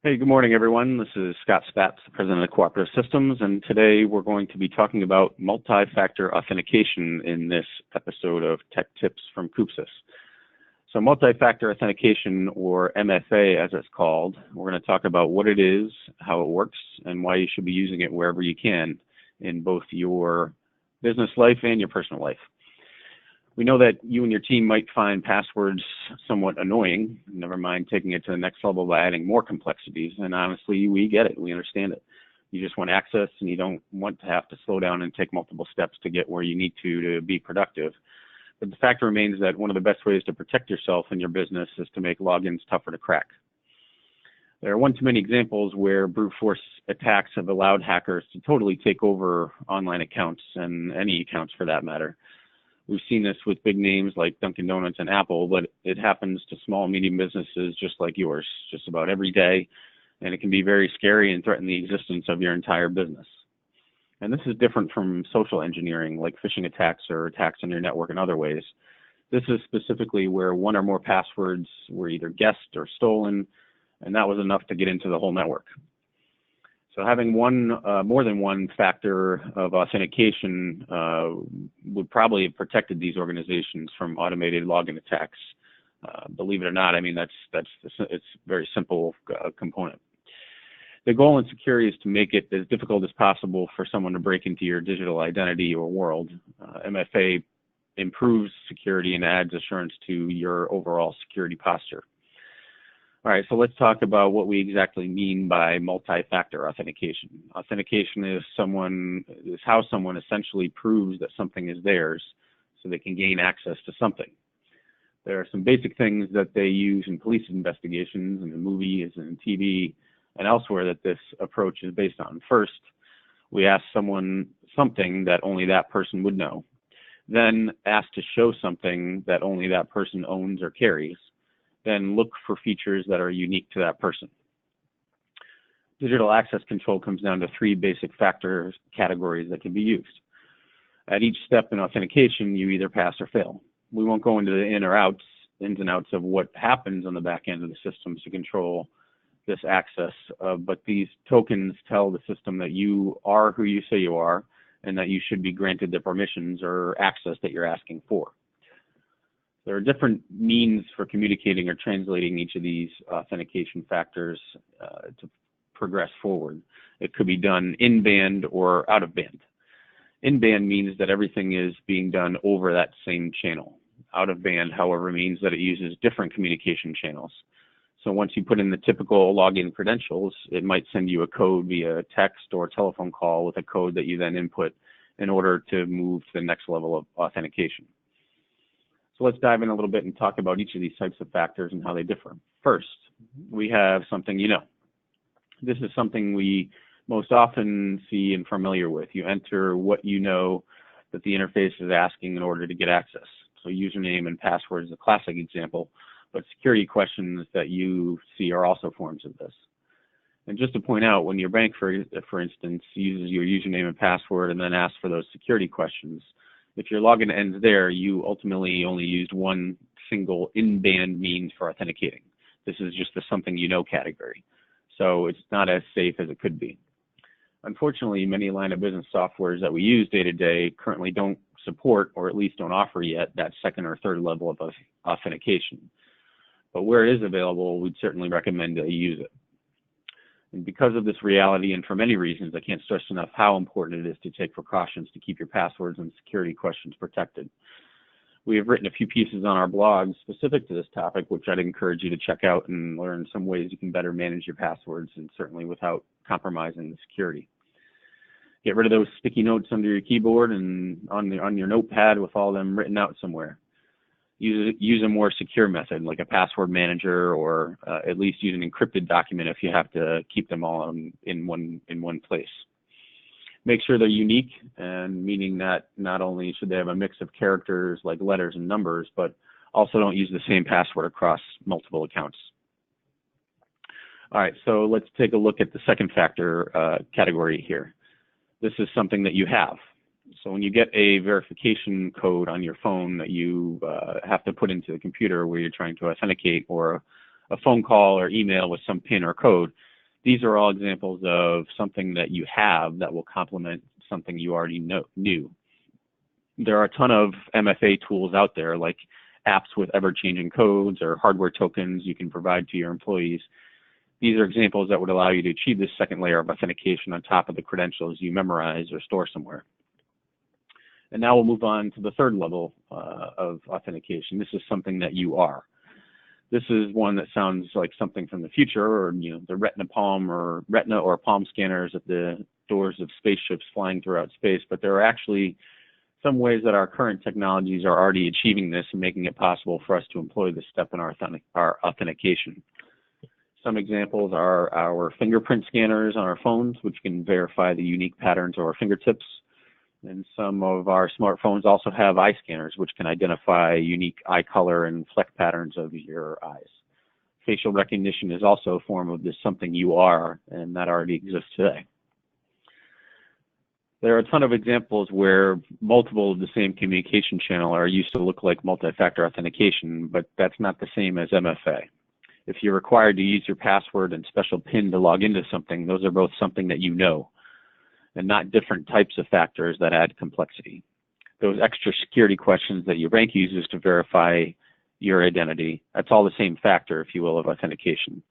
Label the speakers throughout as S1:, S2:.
S1: Hey, good morning, everyone. This is Scott Spatz, the president of Cooperative Systems, and today we're going to be talking about multi-factor authentication in this episode of Tech Tips from CoopSys. So multi-factor authentication, or MFA as it's called, we're going to talk about what it is, how it works, and why you should be using it wherever you can in both your business life and your personal life. We know that you and your team might find passwords somewhat annoying, never mind taking it to the next level by adding more complexities. And honestly, we get it. We understand it. You just want access and you don't want to have to slow down and take multiple steps to get where you need to be productive. But the fact remains that one of the best ways to protect yourself and your business is to make logins tougher to crack. There are one too many examples where brute force attacks have allowed hackers to totally take over online accounts, and any accounts for that matter. We've seen this with big names like Dunkin' Donuts and Apple, but it happens to small and medium businesses just like yours, just about every day, and it can be very scary and threaten the existence of your entire business. And this is different from social engineering like phishing attacks or attacks on your network in other ways. This is specifically where one or more passwords were either guessed or stolen, and that was enough to get into the whole network. So having more than one factor of authentication would probably have protected these organizations from automated login attacks. Believe it or not, I mean it's a very simple component. The goal in security is to make it as difficult as possible for someone to break into your digital identity or world. MFA improves security and adds assurance to your overall security posture. All right, so let's talk about what we exactly mean by multi-factor authentication. Authentication is how someone essentially proves that something is theirs so they can gain access to something. There are some basic things that they use in police investigations and in movies and in TV and elsewhere that this approach is based on. First, we ask someone something that only that person would know, then ask to show something that only that person owns or carries, then look for features that are unique to that person. Digital access control comes down to three basic factor categories that can be used. At each step in authentication, you either pass or fail. We won't go into the ins and outs of what happens on the back end of the systems to control this access, but these tokens tell the system that you are who you say you are and that you should be granted the permissions or access that you're asking for. There are different means for communicating or translating each of these authentication factors to progress forward. It could be done in-band or out-of-band. In-band means that everything is being done over that same channel. Out-of-band, however, means that it uses different communication channels. So once you put in the typical login credentials, it might send you a code via text or telephone call with a code that you then input in order to move to the next level of authentication. So let's dive in a little bit and talk about each of these types of factors and how they differ. First, we have something you know. This is something we most often see and familiar with. You enter what you know that the interface is asking in order to get access. So username and password is a classic example, but security questions that you see are also forms of this. And just to point out, when your bank, for instance, uses your username and password and then asks for those security questions, if your login ends there, you ultimately only used one single in-band means for authenticating. This is just the something you know category. So it's not as safe as it could be. Unfortunately, many line of business softwares that we use day to day currently don't support, or at least don't offer yet, that second or third level of authentication. But where it is available, we'd certainly recommend that you use it. And because of this reality, and for many reasons, I can't stress enough how important it is to take precautions to keep your passwords and security questions protected. We have written a few pieces on our blog specific to this topic, which I'd encourage you to check out and learn some ways you can better manage your passwords, and certainly without compromising the security. Get rid of those sticky notes under your keyboard and on your notepad with all of them written out somewhere. Use a more secure method, like a password manager, or at least use an encrypted document if you have to keep them all in one place. Make sure they're unique, and meaning that not only should they have a mix of characters like letters and numbers, but also don't use the same password across multiple accounts. All right, so let's take a look at the second factor category here. This is something that you have. So when you get a verification code on your phone that you have to put into the computer where you're trying to authenticate, or a phone call or email with some PIN or code, These are all examples of something that you have that will complement something you already knew. There are a ton of MFA tools out there, like apps with ever-changing codes or hardware tokens you can provide to your employees. These are examples that would allow you to achieve this second layer of authentication on top of the credentials you memorize or store somewhere. And now we'll move on to the third level of authentication. This is something that you are. This is one that sounds like something from the future, or the retina or palm scanners at the doors of spaceships flying throughout space. But there are actually some ways that our current technologies are already achieving this and making it possible for us to employ this step in our authentication. Some examples are our fingerprint scanners on our phones, which can verify the unique patterns of our fingertips. And some of our smartphones also have eye scanners, which can identify unique eye color and fleck patterns of your eyes. Facial recognition is also a form of this something you are, and that already exists today. There are a ton of examples where multiple of the same communication channel are used to look like multi-factor authentication, but that's not the same as MFA. If you're required to use your password and special PIN to log into something, those are both something that you know, and not different types of factors that add complexity. Those extra security questions that your bank uses to verify your identity, that's all the same factor, if you will, of authentication.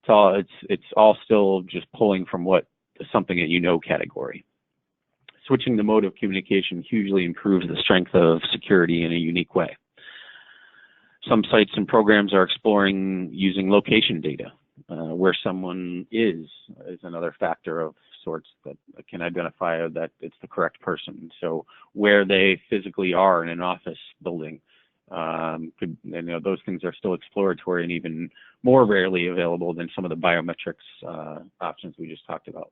S1: It's all still just pulling from what the something that you know category. Switching the mode of communication hugely improves the strength of security in a unique way. Some sites and programs are exploring using location data. Where someone is another factor of sorts that can identify that it's the correct person. So where they physically are in an office building, those things are still exploratory and even more rarely available than some of the biometrics options we just talked about.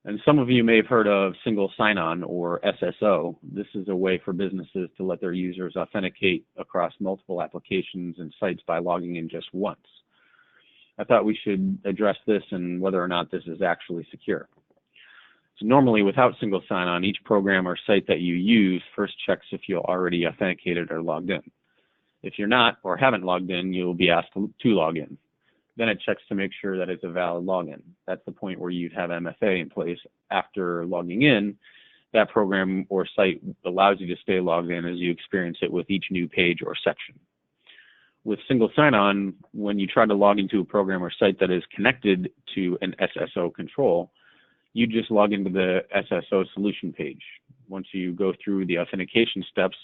S1: And some of you may have heard of single sign-on, or SSO. This is a way for businesses to let their users authenticate across multiple applications and sites by logging in just once. I thought we should address this and whether or not this is actually secure. So normally, without single sign-on, each program or site that you use first checks if you're already authenticated or logged in. If you're not or haven't logged in, you'll be asked to log in. Then it checks to make sure that it's a valid login. That's the point where you'd have MFA in place. After logging in, that program or site allows you to stay logged in as you experience it with each new page or section. With single sign-on, when you try to log into a program or site that is connected to an SSO control, you just log into the SSO solution page. Once you go through the authentication steps,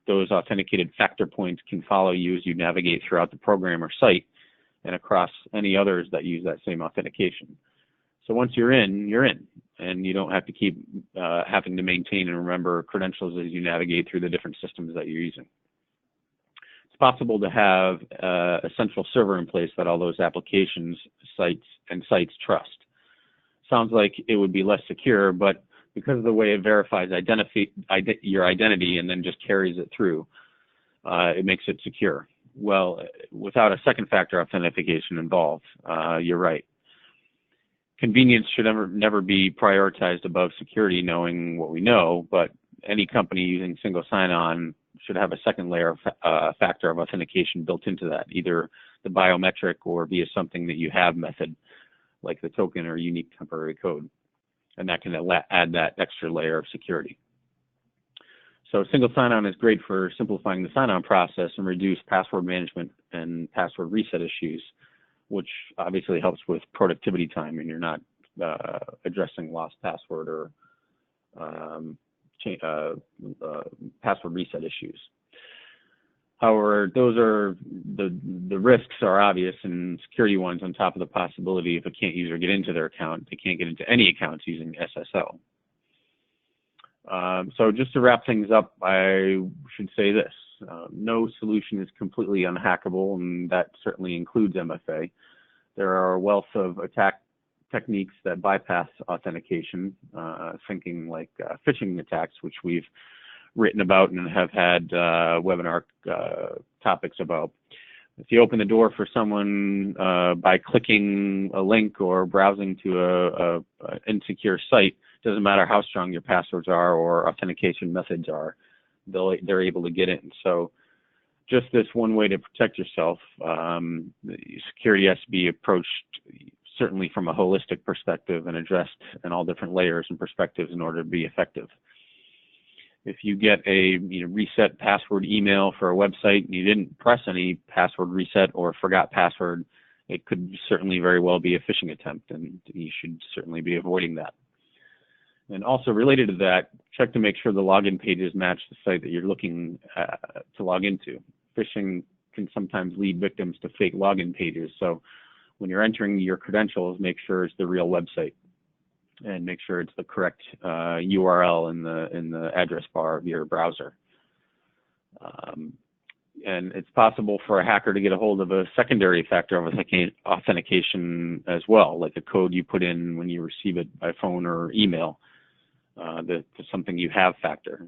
S1: those authenticated factor points can follow you as you navigate throughout the program or site and across any others that use that same authentication. So once you're in, and you don't have to keep having to maintain and remember credentials as you navigate through the different systems that you're using. It's possible to have a central server in place that all those applications, sites trust. Sounds like it would be less secure, but because of the way it verifies your identity and then just carries it through, it makes it secure. Well, without a second factor authentication involved, you're right. Convenience should never be prioritized above security, knowing what we know, but any company using single sign-on should have a second layer of factor of authentication built into that, either the biometric or via something that you have method, like the token or unique temporary code. And that can add that extra layer of security. So single sign-on is great for simplifying the sign-on process and reduce password management and password reset issues, which obviously helps with productivity time, and you're not addressing lost password or password reset issues. However, those are the risks are obvious and security ones on top of the possibility if a user get into their account, they can't get into any accounts using SSO. So just to wrap things up, I should say this. No solution is completely unhackable, and that certainly includes MFA. There are a wealth of attack techniques that bypass authentication, thinking like phishing attacks, which we've written about and have had webinar topics about. If you open the door for someone by clicking a link or browsing to an insecure site, doesn't matter how strong your passwords are or authentication methods are, they're able to get in. So just this one way to protect yourself. Security has to be approached certainly from a holistic perspective and addressed in all different layers and perspectives in order to be effective. If you get a reset password email for a website and you didn't press any password reset or forgot password, it could certainly very well be a phishing attempt, and you should certainly be avoiding that. And also related to that, check to make sure the login pages match the site that you're looking to log into. Phishing can sometimes lead victims to fake login pages, so when you're entering your credentials, make sure it's the real website, and make sure it's the correct URL in the address bar of your browser. And it's possible for a hacker to get a hold of a secondary factor authentication as well, like a code you put in when you receive it by phone or email, to something you have factor.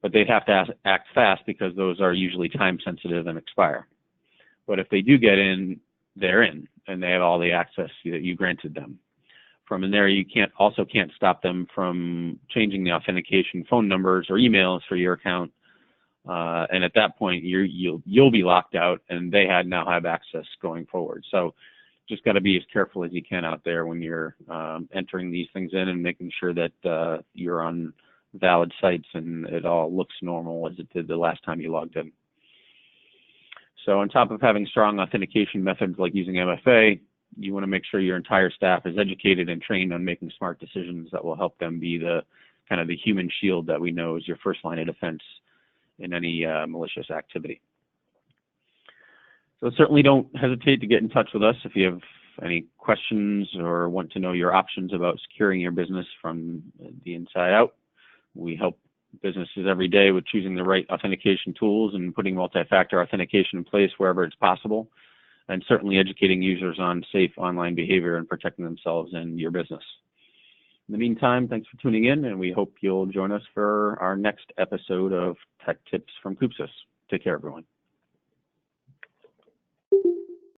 S1: But they'd have to act fast because those are usually time sensitive and expire. But if they do get in, they're in, and they have all the access that you granted them. From in there, you can't stop them from changing the authentication phone numbers or emails for your account. And at that point, you'll be locked out, and they now have access going forward. So just got to be as careful as you can out there when you're entering these things in and making sure that you're on valid sites and it all looks normal as it did the last time you logged in. So on top of having strong authentication methods like using MFA, you want to make sure your entire staff is educated and trained on making smart decisions that will help them be the kind of the human shield that we know is your first line of defense in any malicious activity. So certainly don't hesitate to get in touch with us if you have any questions or want to know your options about securing your business from the inside out. We help businesses every day with choosing the right authentication tools and putting multi-factor authentication in place wherever it's possible, and certainly educating users on safe online behavior and protecting themselves and your business. In the meantime, thanks for tuning in, and we hope you'll join us for our next episode of Tech Tips from CoopSys. Take care, everyone.